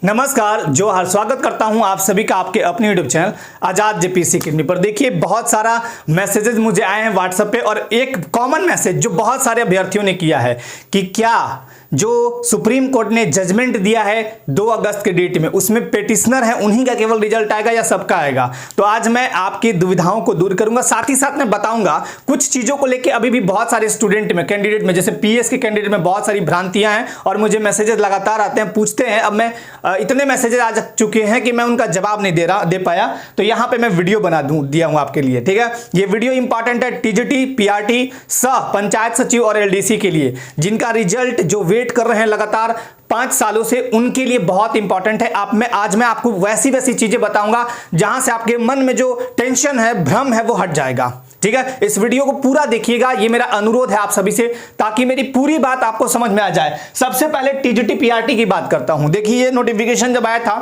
नमस्कार, जोहार। स्वागत करता हूं आप सभी का आपके अपने यूट्यूब चैनल आजाद जेपीसी अकेडमी पर। देखिए, बहुत सारा मैसेजेस मुझे आए हैं व्हाट्सएप पे और एक कॉमन मैसेज जो बहुत सारे अभ्यर्थियों ने किया है कि क्या जो सुप्रीम कोर्ट ने जजमेंट दिया है 2 अगस्त के डेट में, उसमें पेटिशनर है उन्हीं का केवल रिजल्ट आएगा या सबका आएगा। तो आज मैं आपकी दुविधाओं को दूर करूंगा, साथ ही साथ मैं बताऊंगा कुछ चीजों को लेकर अभी भी बहुत सारे स्टूडेंट में, कैंडिडेट में, जैसे पीएस के कैंडिडेट में बहुत सारी भ्रांतियां हैं और मुझे मैसेजेस लगातार आते हैं, पूछते हैं। अब मैं इतने मैसेजेस आ चुके हैं कि मैं उनका जवाब नहीं दे पाया, तो यहां पे मैं वीडियो बना दिया हूं आपके लिए। ठीक है, ये वीडियो इंपॉर्टेंट है टीजीटी, पीआरटी, सह पंचायत सचिव और एलडीसी के लिए, जिनका रिजल्ट जो वेट कर रहे हैं लगातार 5 सालों से, उनके लिए बहुत इंपॉर्टेंट है। आज मैं आपको वैसी चीजें बताऊंगा जहां से आपके मन में जो टेंशन है, भ्रम है, वो हट जाएगा। ठीक है, इस वीडियो को पूरा देखिएगा, ये मेरा अनुरोध है आप सभी से, ताकि मेरी पूरी बात आपको समझ में आ जाए। सबसे पहले टीजीटी पीआरटी की बात करता हूं। देखिए, ये नोटिफिकेशन जब आया था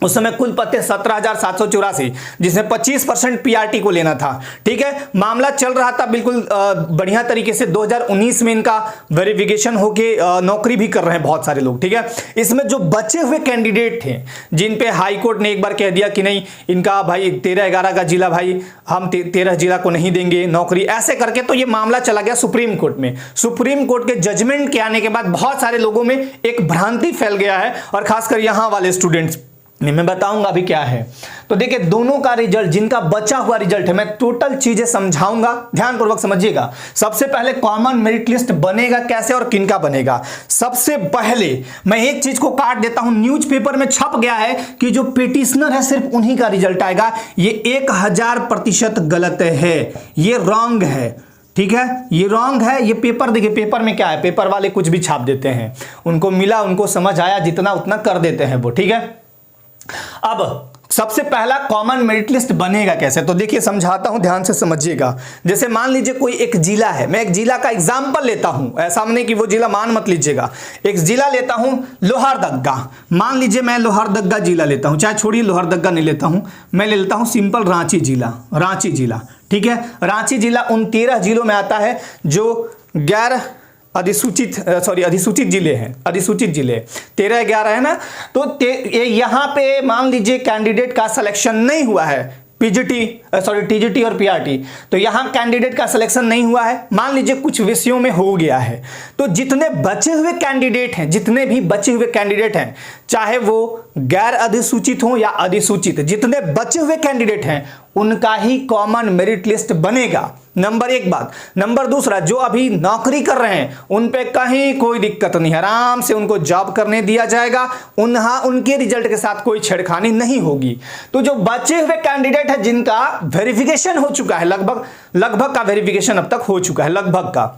उस समय कुल पते 17,784, जिसमें 25% पीआरटी को लेना था। ठीक है, मामला चल रहा था बिल्कुल बढ़िया तरीके से। 2019 में इनका वेरिफिकेशन होके नौकरी भी कर रहे हैं बहुत सारे लोग। ठीक है, इसमें जो बचे हुए कैंडिडेट थे, जिन पे हाई कोर्ट ने एक बार कह दिया कि नहीं, इनका भाई 13-11 का जिला, भाई हम 13 जिला को नहीं देंगे नौकरी, ऐसे करके तो ये मामला चला गया सुप्रीम कोर्ट में। सुप्रीम कोर्ट के जजमेंट के आने के बाद बहुत सारे लोगों में एक भ्रांति फैल गया है, और खासकर यहां वाले स्टूडेंट्स, मैं बताऊंगा अभी क्या है। तो देखिए, दोनों का रिजल्ट, जिनका बचा हुआ रिजल्ट है, मैं टोटल चीजें समझाऊंगा, ध्यानपूर्वक समझिएगा। सबसे पहले कॉमन मेरिट लिस्ट बनेगा कैसे और किनका बनेगा। सबसे पहले मैं एक चीज को काट देता हूं, न्यूज़पेपर में छप गया है कि जो पिटिशनर है सिर्फ उन्हीं का रिजल्ट आएगा। ये 1000% गलत है, ये रॉन्ग है। ठीक है, ये रॉन्ग है। ये पेपर देखिए, पेपर में क्या है, पेपर वाले कुछ भी छाप देते हैं, उनको मिला, उनको समझ आया, जितना उतना कर देते हैं वो। ठीक है, अब सबसे पहला कॉमन मेरिट लिस्ट बनेगा कैसे, तो देखिए समझाता हूं, ध्यान से समझिएगा। जैसे मान लीजिए कोई एक जिला है, मैं एक जिला का एग्जांपल लेता हूं, ऐसा नहीं कि वो जिला मान मत लीजिएगा। एक जिला लेता हूं लोहरदग्गा, मान लीजिए मैं लोहरदग्गा जिला लेता हूं, चाहे छोड़िए लोहरदग्गा नहीं लेता हूं, मैं ले लेता हूं सिंपल रांची जिला। रांची जिला, ठीक है, रांची जिला उन 13 जिलों में आता है जो गैर अधिसूचित जिले हैं। अधिसूचित जिले 13-11 है ना। तो यहां पे मान लीजिए कैंडिडेट का सिलेक्शन नहीं हुआ है, टीजीटी और पीआरटी, तो यहां कैंडिडेट का सिलेक्शन नहीं हुआ है, मान लीजिए कुछ विषयों में हो गया है। तो जितने बचे हुए कैंडिडेट हैं, जितने भी बचे हुए कैंडिडेट हैं, चाहे वो गैर अधिसूचित हो या अधिसूचित, जितने बचे हुए कैंडिडेट हैं उनका ही कॉमन मेरिट लिस्ट बनेगा। नंबर 1 बात। नंबर 2, जो अभी नौकरी कर रहे हैं उन पे कहीं कोई दिक्कत नहीं है, आराम से उनको जॉब करने दिया जाएगा, उनके रिजल्ट के साथ कोई छेड़खानी नहीं होगी। तो जो बचे हुए कैंडिडेट है जिनका वेरिफिकेशन हो चुका है, लगभग का वेरिफिकेशन अब तक हो चुका है, लगभग का,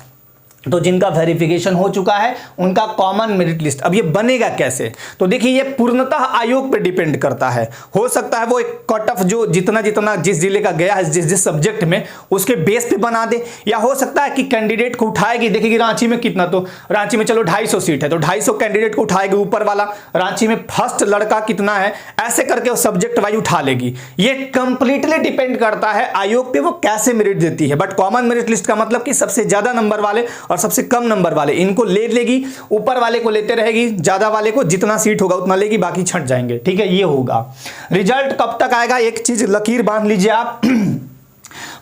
तो जिनका वेरिफिकेशन हो चुका है उनका कॉमन मेरिट लिस्ट अब ये बनेगा कैसे। तो देखिए, ये पूर्णतः आयोग पे डिपेंड करता है। हो सकता है वो एक कट ऑफ जो जितना जिस जिले का गया है, जिस सब्जेक्ट में, उसके बेस पे बना दे, या हो सकता है कि कैंडिडेट को उठाएगी। देखिए रांची में कितना, तो रांची में चलो 250 सीट है, तो 250 कैंडिडेट को उठाएगी ऊपर वाला, रांची में फर्स्ट लड़का कितना है, ऐसे करके वो सब्जेक्ट वाइज उठा लेगी। ये कंप्लीटली डिपेंड करता है आयोग पे वो कैसे मेरिट देती है। बट कॉमन मेरिट लिस्ट का मतलब कि सबसे ज्यादा नंबर वाले और सबसे कम नंबर वाले, इनको ले लेगी, ऊपर वाले को लेते रहेगी, ज्यादा वाले को जितना सीट होगा उतना लेगी, बाकी छट जाएंगे। ठीक है, ये होगा। रिजल्ट कब तक आएगा, एक चीज लकीर बांध लीजिए आप।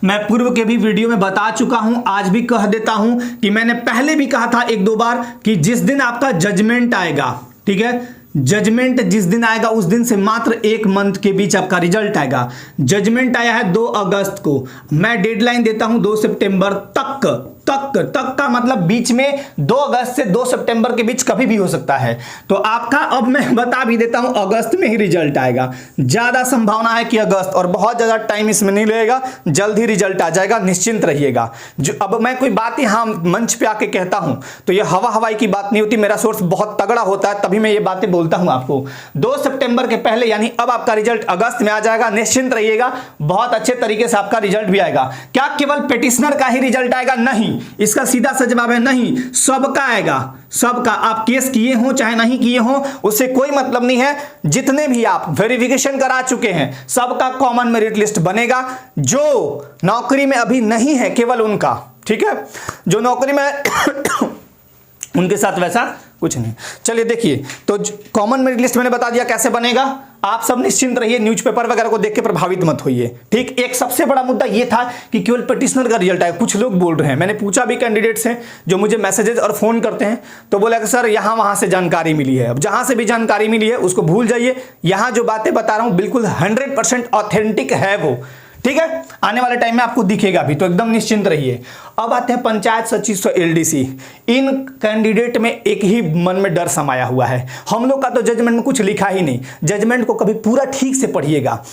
मैं पूर्व के भी वीडियो में बता चुका हूं, आज भी कह देता हूं कि मैंने पहले भी कहा था 1-2 बार कि जिस दिन आपका जजमेंट आएगा, ठीक है, जजमेंट जिस दिन आएगा उस दिन से मात्र 1 मंथ के बीच आपका रिजल्ट आएगा। जजमेंट आया है 2 अगस्त को, मैं डेडलाइन देता हूं 2 सितंबर तक का मतलब बीच में 2 अगस्त से 2 सितंबर के बीच कभी भी हो सकता है। तो आपका अब मैं बता भी देता हूं, अगस्त में ही रिजल्ट आएगा, ज्यादा संभावना है कि अगस्त, और बहुत ज्यादा टाइम इसमें नहीं लगेगा, जल्द ही रिजल्ट आ जाएगा, निश्चिंत रहिएगा। जो अब मैं कोई बात यहां मंच पे आके कहता हूं तो ये हवाई की बात नहीं होती, मेरा सोर्स बहुत तगड़ा होता है, तभी मैं ये बातें बोलता हूं आपको। 2 सितंबर के पहले यानी अब आपका रिजल्ट अगस्त में आ जाएगा, निश्चिंत रहिएगा, बहुत अच्छे तरीके से आपका रिजल्ट भी आएगा। क्या केवल पिटिशनर का ही रिजल्ट आएगा? नहीं, इसका सीधा सा जवाब है नहीं, सबका आएगा, सबका। आप केस किए हो चाहे नहीं किए हो उससे कोई मतलब नहीं है, जितने भी आप वेरिफिकेशन करा चुके हैं सबका कॉमन मेरिट लिस्ट बनेगा। जो नौकरी में अभी नहीं है केवल उनका, ठीक है, जो नौकरी में उनके साथ वैसा कुछ नहीं। चलिए देखिए, तो कॉमन मेरिट लिस्ट मैंने बता दिया कैसे बनेगा। आप सब निश्चिंत रहिए, न्यूज़पेपर वगैरह को देख के प्रभावित मत होइए, ठीक। एक सबसे बड़ा मुद्दा ये था कि केवल पिटिशनर का रिजल्ट आया। कुछ लोग बोल रहे हैं, मैंने पूछा भी कैंडिडेट से जो मुझे मैसेजेस और फोन करते हैं, तो बोला कि सर यहाँ वहां से जानकारी मिली है। अब जहां से भी जानकारी मिली है उसको भूल जाइए। यहां जो बातें बता रहा हूं बिल्कुल 100% ऑथेंटिक है वो, ठीक है। आने वाले टाइम में आपको दिखेगा भी, तो एकदम निश्चिंत रहिए। अब आते हैं पंचायत सचिव एलडीसी। इन कैंडिडेट में एक ही मन में डर समाया हुआ है। हम लोग का तो जजमेंट में कुछ लिखा ही नहीं, जजमेंट को कभी पूरा ठीक से पढ़िएगा।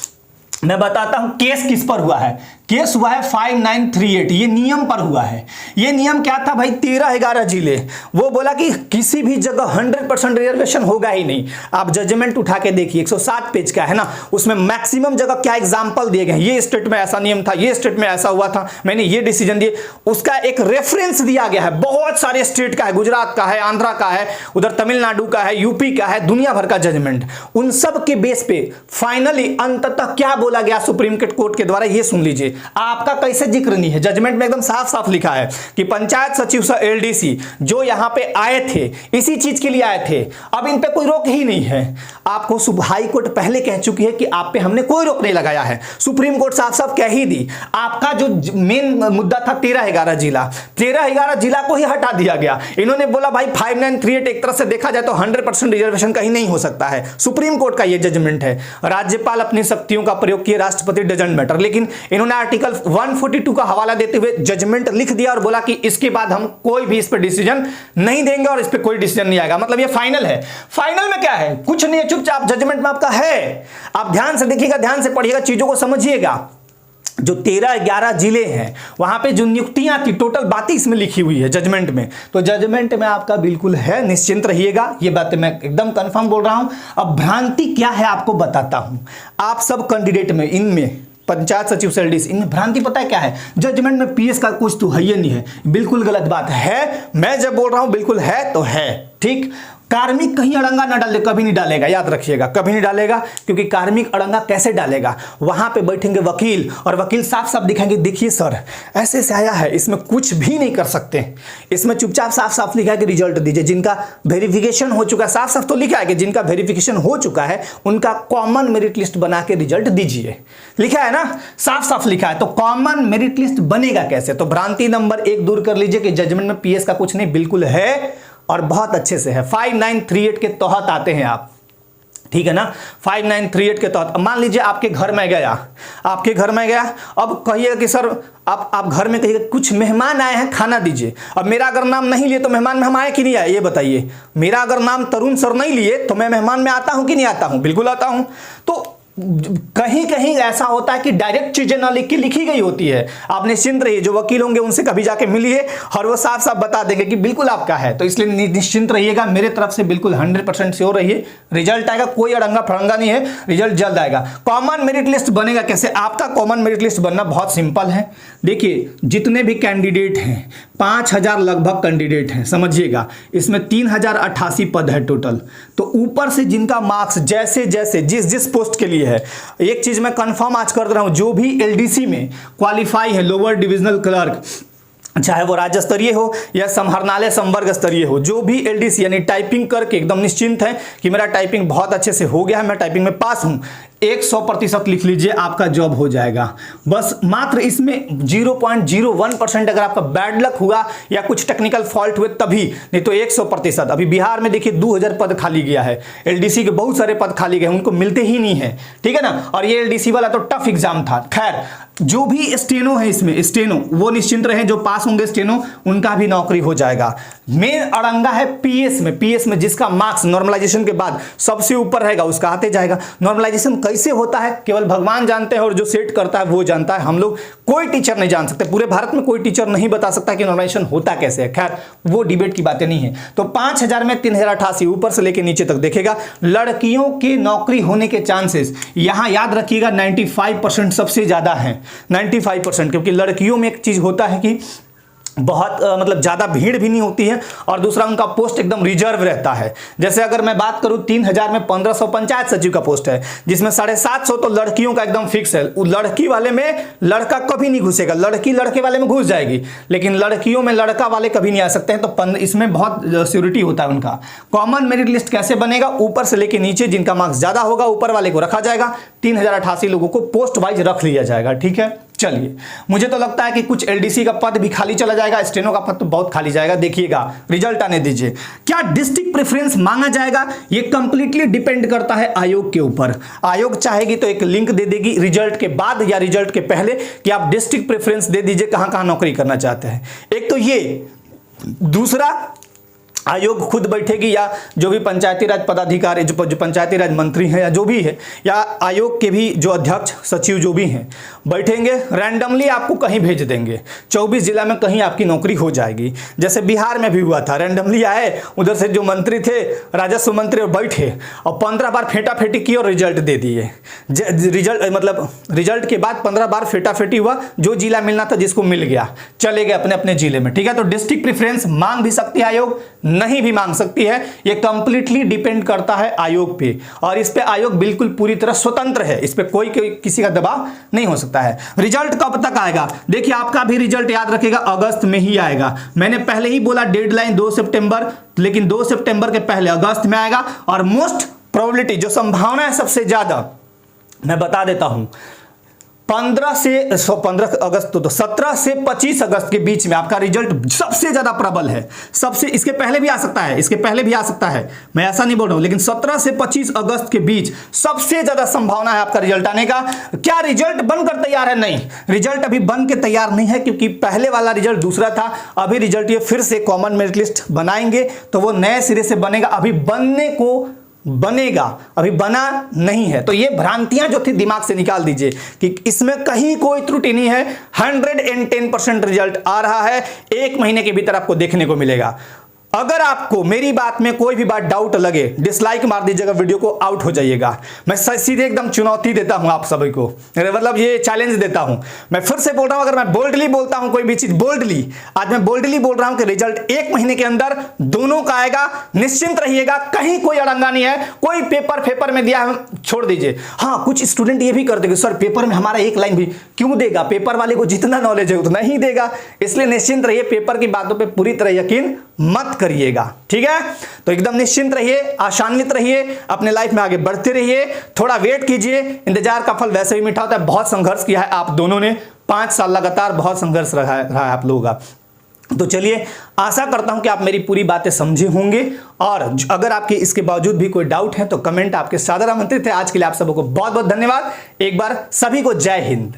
मैं बताता हूं केस किस पर हुआ है। केस हुआ है 5938, ये नियम पर हुआ है। ये नियम क्या था भाई, 13-11 जिले, वो बोला कि किसी भी जगह 100% रिजर्वेशन होगा ही नहीं। आप जजमेंट उठा के देखिए, 107 पेज का है ना, उसमें मैक्सिमम जगह क्या एग्जाम्पल दिए गए, ये स्टेट में ऐसा नियम था, ये स्टेट में ऐसा हुआ था, मैंने ये डिसीजन दिए, उसका एक रेफरेंस दिया गया है। बहुत सारे स्टेट का है, गुजरात का है, आंध्रा का है, उधर तमिलनाडु का है, यूपी का है, दुनिया भर का जजमेंट। उन सब के बेस पे फाइनली अंततः क्या बोला गया सुप्रीम कोर्ट के द्वारा, ये सुन लीजिए। आपका कैसे जिक्र नहीं है, जजमेंट में एकदम साफ साफ लिखा है कि पंचायत सचिव सर एलडीसी जो यहां पे आए थे इसी चीज के लिए आए थे, अब इन पे कोई रोक ही नहीं है। आपको हाई कोर्ट पहले कह चुकी है कि आप पे हमने कोई रोक नहीं लगाया है, सुप्रीम कोर्ट साफ साफ कह ही दी। आपका जो मेन मुद्दा था 13-11 जिला, 13-11 जिला को ही हटा दिया गया। इन्होंने बोला भाई 5938 एक तरह से देखा जाए तो 100% रिजर्वेशन कहीं नहीं हो सकता है। सुप्रीम कोर्ट का यह जजमेंट है। राज्यपाल अपनी शक्तियों का प्रयोग किए, राष्ट्रपति डजंट मैटर, लेकिन इन्होंने आर्टिकल 142 का हवाला देते हुए जजमेंट लिख दिया और बोला कि इसके बाद हम कोई भी इस पर डिसीजन नहीं देंगे और इस पे कोई डिसीजन नहीं आएगा। मतलब ये फाइनल है। फाइनल में क्या है, कुछ नहीं है, चुपचाप जजमेंट में आपका है। आप ध्यान से देखिएगा, ध्यान से पढ़िएगा, चीजों को समझिएगा। जो 13-11 जिले हैं वहां पे जो नियुक्तियां थी, टोटल बातें इसमें लिखी हुई है जजमेंट में। तो जजमेंट में आपका बिल्कुल है, निश्चिंत रहिएगा। ये बातें मैं एकदम कंफर्म बोल रहा हूं। अब भ्रांति क्या है आपको बताता हूं। आप सब कैंडिडेट में, इनमें पंचायत सचिव से एलडीसी, इनमें भ्रांति पता है क्या है, जजमेंट में पीएस का कुछ तो है ही नहीं है। बिल्कुल गलत बात है। मैं जब बोल रहा हूं बिल्कुल है तो है, ठीक। कार्मिक कहीं अड़ंगा ना डाले, कभी नहीं डालेगा, याद रखिएगा, कभी नहीं डालेगा। क्योंकि कार्मिक अड़ंगा कैसे डालेगा, वहां पे बैठेंगे वकील और वकील साफ साफ दिखाएंगे, देखिए सर ऐसे से आया है, इसमें कुछ भी नहीं कर सकते। इसमें चुपचाप साफ साफ लिखा है कि रिजल्ट दीजिए। जिनका वेरिफिकेशन हो चुका है, साफ साफ तो लिखा है कि जिनका वेरिफिकेशन हो चुका है उनका कॉमन मेरिट लिस्ट बना के रिजल्ट दीजिए, लिखा है ना, साफ साफ लिखा है। तो कॉमन मेरिट लिस्ट बनेगा कैसे, तो भ्रांति नंबर 1 दूर कर लीजिए कि जजमेंट में पीएस का कुछ नहीं, बिल्कुल है और बहुत अच्छे से है। 5938 के तहत आते हैं आप, ठीक है ना, 5938 के तहत। मान लीजिए आपके घर में गया, अब कहिएगा कि सर आप घर में कहिएगा कुछ मेहमान आए हैं, खाना दीजिए। अब मेरा अगर नाम नहीं लिए तो मेहमान में हम आए कि नहीं आए, ये बताइए। मेरा अगर नाम तरुण सर नहीं लिए तो मैं मेहमान में आता हूं कि नहीं आता हूं, बिल्कुल आता हूं। तो कहीं कहीं ऐसा होता है कि डायरेक्ट चीजें ना लिख के लिखी गई होती है। आप निश्चिंत रहिए, जो वकील होंगे उनसे कभी जाके मिलिए और वो साफ साफ बता देंगे कि बिल्कुल आपका है। तो इसलिए निश्चिंत रहिएगा, मेरे तरफ से बिल्कुल 100% श्योर रहिए, रिजल्ट आएगा, कोई अड़ंगा फड़ंगा नहीं है, रिजल्ट जल्द आएगा। कॉमन मेरिट लिस्ट बनेगा कैसे, आपका कॉमन मेरिट लिस्ट बनना बहुत सिंपल है। देखिए जितने भी कैंडिडेट हैं, 5000 लगभग कैंडिडेट हैं, समझिएगा। इसमें 3088 पद है टोटल। तो ऊपर से जिनका मार्क्स जैसे जैसे जिस जिस पोस्ट के लिए है, एक चीज मैं कंफर्म आज कर रहा हूं, जो भी एलडीसी में क्वालिफाई है, लोअर डिविजनल क्लर्क, चाहे वो राज्य स्तरीय हो या संहरणालय संवर्ग स्तरीय हो, जो भी एलडीसी यानी टाइपिंग करके एकदम निश्चिंत है कि मेरा टाइपिंग बहुत अच्छे से हो गया है, मैं टाइपिंग में पास हूं, 100% लिख लीजिए, आपका जॉब हो जाएगा। बस मात्र इसमें 0.01% अगर आपका बैड लक हुआ या कुछ टेक्निकल फॉल्ट हुए तभी, नहीं तो 100%। अभी बिहार में देखिए 2000 पद खाली गया है, एलडीसी के बहुत सारे पद खाली गए, उनको मिलते ही नहीं है, ठीक है ना। और ये एलडीसी वाला तो टफ एग्जाम था। खैर, जो भी स्टेनो है इसमें, स्टेनो वो निश्चिंत रहे, जो पास होंगे स्टेनो उनका भी नौकरी हो जाएगा। मेन अड़ंगा है पीएस में, पीएस में जिसका मार्क्स नॉर्मलाइजेशन के बाद सबसे ऊपर रहेगा उसका आते जाएगा। नॉर्मलाइजेशन कैसे होता है केवल भगवान जानते हैं और जो सेट करता है वो जानता है, हम लोग कोई टीचर नहीं जान सकते, पूरे भारत में कोई टीचर नहीं बता सकता कि नॉर्मलाइजेशन होता कैसे है। खैर वो डिबेट की बातें नहीं है। तो 5000 में 3088 ऊपर से लेकर नीचे तक देखेगा। लड़कियों के नौकरी होने के चांसेस यहां याद रखिएगा 95% सबसे ज्यादा है, 95%, क्योंकि लड़कियों में एक चीज होता है कि बहुत मतलब ज़्यादा भीड़ भी नहीं होती है, और दूसरा उनका पोस्ट एकदम रिजर्व रहता है। जैसे अगर मैं बात करूं 3000 में 1500 पंचायत सचिव का पोस्ट है, जिसमें 750 तो लड़कियों का एकदम फिक्स है। लड़की वाले में लड़का कभी नहीं घुसेगा, लड़की लड़के वाले में घुस जाएगी, लेकिन लड़कियों में लड़का वाले कभी नहीं आ सकते हैं। तो इसमें बहुत सिक्योरिटी होता है उनका। कॉमन मेरिट लिस्ट कैसे बनेगा? ऊपर से लेके नीचे जिनका मार्क्स ज़्यादा होगा ऊपर वाले को रखा जाएगा, 3088 लोगों को पोस्ट वाइज रख लिया जाएगा। ठीक है, चलिए, मुझे तो लगता है कि कुछ एलडीसी का पद भी खाली चला जाएगा, स्टेनो का पद तो बहुत खाली जाएगा। देखिएगा, रिजल्ट आने दीजिए। क्या डिस्ट्रिक्ट प्रेफरेंस मांगा जाएगा? ये कंप्लीटली डिपेंड करता है आयोग के ऊपर। आयोग चाहेगी तो एक लिंक दे देगी रिजल्ट के बाद या रिजल्ट के पहले कि आप डिस्ट्रिक्ट प्रेफरेंस दे दीजिए कहां कहां नौकरी करना चाहते हैं। एक तो ये, दूसरा आयोग खुद बैठेगी, या जो भी पंचायती राज पदाधिकारी, जो पंचायती राज मंत्री हैं या जो भी है, या आयोग के भी जो अध्यक्ष सचिव जो भी हैं बैठेंगे, रैंडमली आपको कहीं भेज देंगे। 24 जिला में कहीं आपकी नौकरी हो जाएगी। जैसे बिहार में भी हुआ था, रैंडमली आए, उधर से जो मंत्री थे राजस्व मंत्री और बैठे और 15 बार फेंटाफेंटी की और रिजल्ट दे दिए। रिजल्ट मतलब रिजल्ट के बाद 15 बार फेंटाफेंटी हुआ, जो जिला मिलना था जिसको मिल गया, चले गए अपने अपने जिले में। ठीक है, तो डिस्ट्रिक्ट प्रेफरेंस मांग भी सकती है आयोग, नहीं भी मांग सकती है। ये कंप्लीटली डिपेंड करता है आयोग पे, और इस पे आयोग बिल्कुल पूरी तरह स्वतंत्र है। इस पे कोई किसी का दबाव नहीं हो सकता है। रिजल्ट कब तक आएगा? देखिए, आपका भी रिजल्ट याद रखेगा अगस्त में ही आएगा। मैंने पहले ही बोला डेडलाइन 2 सितंबर, लेकिन 2 सितंबर के पहले अगस्त में आएगा। और मोस्ट प्रोबेबिलिटी, जो संभावना है सबसे ज्यादा, मैं बता देता हूं, 15 अगस्त तो 17 से 25 अगस्त के बीच में आपका रिजल्ट सबसे ज्यादा प्रबल है। सबसे, इसके पहले भी आ सकता है, इसके पहले भी आ सकता है, मैं ऐसा नहीं बोल रहा हूं, लेकिन 17 से 25 अगस्त के बीच सबसे ज्यादा संभावना है आपका रिजल्ट आने का। क्या रिजल्ट बनकर तैयार है? नहीं, रिजल्ट अभी बन के तैयार नहीं है, क्योंकि पहले वाला रिजल्ट दूसरा था। अभी रिजल्ट ये फिर से कॉमन मेरिट लिस्ट बनाएंगे तो वो नए सिरे से बनेगा। अभी बनने को बनेगा, अभी बना नहीं है। तो ये भ्रांतियां जो थी दिमाग से निकाल दीजिए कि इसमें कहीं कोई त्रुटि नहीं है। 110% रिजल्ट आ रहा है, 1 महीने के भीतर आपको देखने को मिलेगा। अगर आपको मेरी बात में कोई भी बात डाउट लगे, डिसलाइक मार दीजिएगा, वीडियो को आउट हो जाइएगा। मैं सीधे एकदम चुनौती देता हूं आप सभी को, मतलब ये चैलेंज देता हूं। मैं फिर से बोल रहा हूं, अगर मैं बोल्डली बोलता हूं कोई भी चीज, बोल्डली, आज मैं बोल्डली बोल रहा हूं कि रिजल्ट 1 महीने के अंदर दोनों का आएगा। निश्चिंत रहिएगा, कहीं कोई अड़ंगा नहीं है। कोई पेपर में दिया है छोड़ दीजिए। हाँ, कुछ स्टूडेंट ये भी कर देंगे, सर पेपर में हमारा एक लाइन भी क्यों देगा? पेपर वाले को जितना नॉलेज है उतना ही देगा। इसलिए निश्चिंत रहिए, पेपर की बातों पर पूरी तरह यकीन मत करिएगा। ठीक है, तो एकदम निश्चिंत रहिए, आशान्वित रहिए, अपने लाइफ में आगे बढ़ते रहिए। थोड़ा वेट कीजिए, इंतजार का फल वैसे भी मीठा होता है। बहुत संघर्ष किया है आप दोनों ने, 5 साल लगातार बहुत संघर्ष रहा है आप लोगों का। तो चलिए, आशा करता हूं कि आप मेरी पूरी बातें समझे होंगे, और अगर आपके इसके बावजूद भी कोई डाउट है तो कमेंट आपके सादर आमंत्रित है। आज के लिए आप सबको बहुत बहुत धन्यवाद। एक बार सभी को जय हिंद।